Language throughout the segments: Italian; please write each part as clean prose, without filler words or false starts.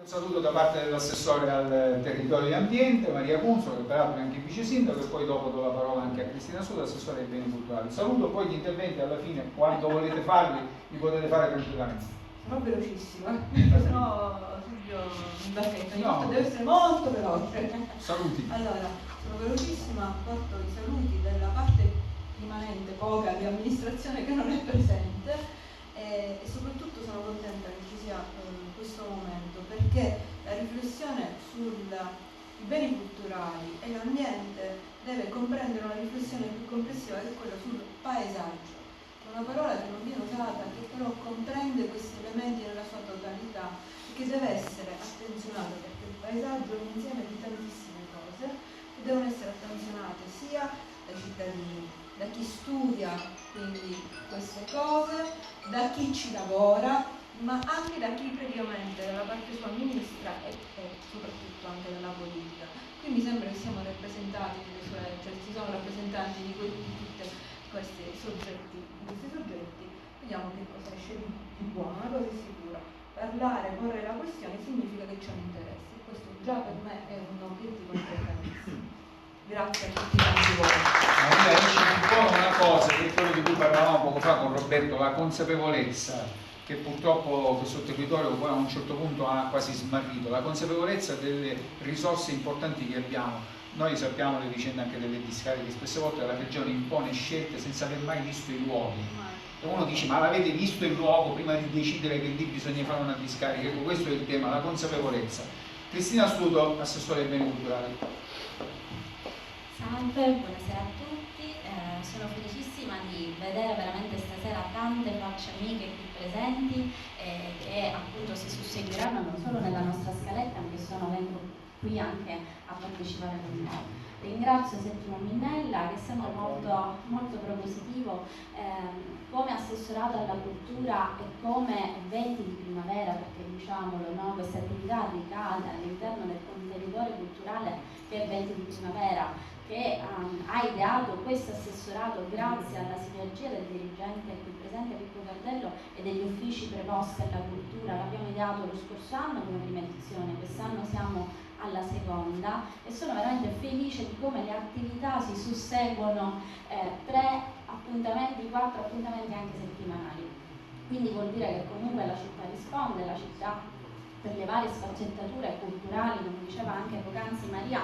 Saluto da parte dell'assessore al territorio e ambiente, Maria Cunzo, che peraltro è anche vice sindaco, e poi dopo do la parola anche a Cristina Suda, assessore ai beni culturali. Saluto, poi gli interventi alla fine, quando volete farli, li potete fare tranquillamente. Sono velocissima, sennò Silvio mi bacchetta, no. Deve essere molto veloce. Saluti. Allora, sono velocissima, porto i saluti della parte rimanente, poca, di amministrazione che non è presente, e soprattutto sono contenta che ci sia questo momento, perché la riflessione sui beni culturali e l'ambiente deve comprendere una riflessione più complessiva, che è quella sul paesaggio. È una parola che non viene usata, che però comprende questi elementi nella sua totalità e che deve essere attenzionata, perché il paesaggio è un insieme di tantissime cose che devono essere attenzionate sia dai cittadini, da chi studia quindi queste cose, da chi ci lavora, ma anche da chi praticamente dalla parte sua ministra e soprattutto anche dalla politica. Qui mi sembra che siamo rappresentati cioè ci sono rappresentanti di tutti questi soggetti, vediamo che cosa esce di buono. Una cosa è sicura: parlare, porre la questione significa che c'è un interesse. Questo già per me è un obiettivo importantissimo. Grazie a tutti voi. Una cosa, che è quello di cui parlavamo poco fa con Roberto, la consapevolezza che purtroppo questo territorio poi a un certo punto ha quasi smarrito, la consapevolezza delle risorse importanti che abbiamo. Noi sappiamo le vicende anche delle discariche, spesse volte la regione impone scelte senza aver mai visto i luoghi. E uno dice: ma l'avete visto il luogo prima di decidere che lì bisogna fare una discarica? Ecco, questo è il tema, la consapevolezza. Cristina Stuto, assessore ai beni culturali. Salve, buonasera a tutti, sono felicissima di vedere veramente stasera tante facce amiche qui presenti che appunto si susseguiranno non solo nella nostra scaletta, ma che vengono qui anche a partecipare con noi. Ringrazio Settimo Minnella, che sembra molto, molto propositivo come assessorato alla cultura e come Venti di Primavera, perché diciamolo, no? Questa attività ricade all'interno del contenitore culturale che è Venti di Primavera, che ha ideato questo assessorato grazie alla sinergia del dirigente qui presente Pippo Cardello e degli uffici preposti alla cultura. L'abbiamo ideato lo scorso anno come prima edizione, quest'anno siamo alla seconda e sono veramente felice di come le attività si susseguono, 3 appuntamenti, 4 appuntamenti anche settimanali. Quindi vuol dire che comunque la città risponde, la città per le varie sfaccettature culturali, come diceva anche poc'anzi Maria,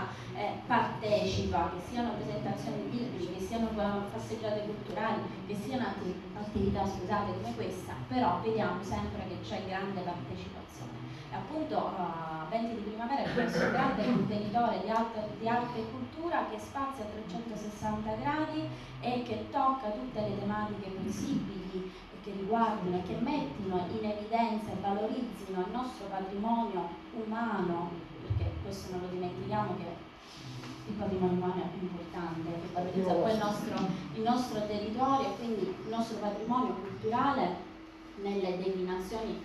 partecipa, che siano presentazioni bibliche, che siano passeggiate culturali, che siano attività come questa, però vediamo sempre che c'è grande partecipazione. E appunto Venti di Primavera è questo grande contenitore di arte e cultura che spazia a 360 gradi e che tocca tutte le tematiche possibili che riguardino e che mettino in evidenza e valorizzino il nostro patrimonio umano, perché questo non lo dimentichiamo che il patrimonio umano è importante, che valorizza poi il nostro territorio e quindi il nostro patrimonio culturale nelle declinazioni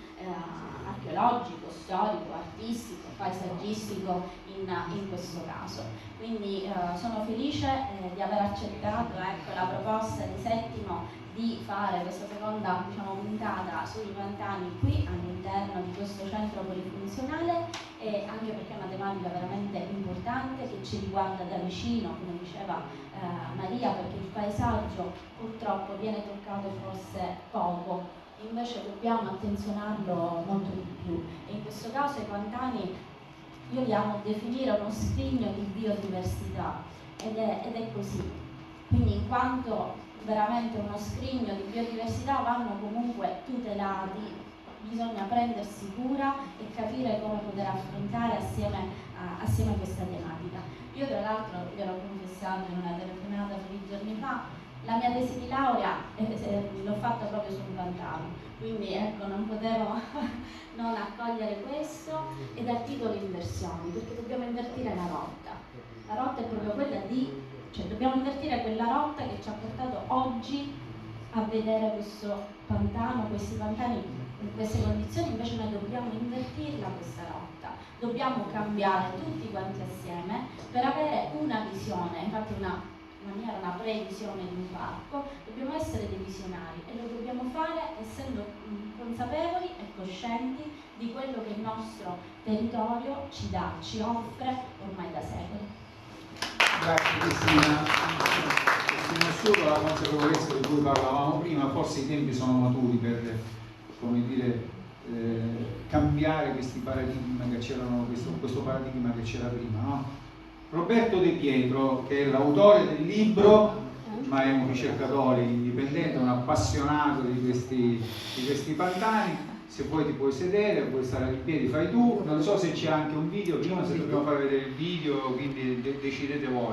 archeologico, storico, artistico, paesaggistico in questo caso. Quindi sono felice di aver accettato la proposta di Settimo di fare questa seconda puntata sui Pantani qui all'interno di questo centro polifunzionale, e anche perché è una tematica veramente importante che ci riguarda da vicino, come diceva Maria, perché il paesaggio purtroppo viene toccato forse poco, invece dobbiamo attenzionarlo molto di più, e in questo caso i Pantani io li amo definire uno scrigno di biodiversità ed è così, quindi in quanto veramente uno scrigno di biodiversità vanno comunque tutelati, bisogna prendersi cura e capire come poter affrontare assieme a questa tematica. Io tra l'altro vi ero confessato in una telefonata pochi giorni fa, la mia tesi di laurea l'ho fatta proprio sul Pantano, quindi ecco non potevo non accogliere questo, e dal titolo inversioni, perché dobbiamo invertire la rotta. La rotta è proprio quella dobbiamo invertire quella rotta che ci ha portato oggi a vedere questo pantano, questi pantani in queste condizioni. Invece noi dobbiamo invertirla questa rotta, dobbiamo cambiare tutti quanti assieme per avere una visione. Infatti maniera una previsione di un parco, dobbiamo essere dei visionari e lo dobbiamo fare essendo consapevoli e coscienti di quello che il nostro territorio ci dà, ci offre ormai da secoli. Grazie Cristina. Cristina, la consapevolezza di cui parlavamo prima, forse i tempi sono maturi per, come dire, cambiare questi paradigmi che c'erano, questo paradigma che c'era prima, no? Roberto De Pietro, che è l'autore del libro, ma è un ricercatore indipendente, un appassionato di questi pantani. Se vuoi ti puoi sedere, puoi stare in piedi, fai tu. Non so se c'è anche un video, prima se dobbiamo far vedere il video, quindi decidete voi.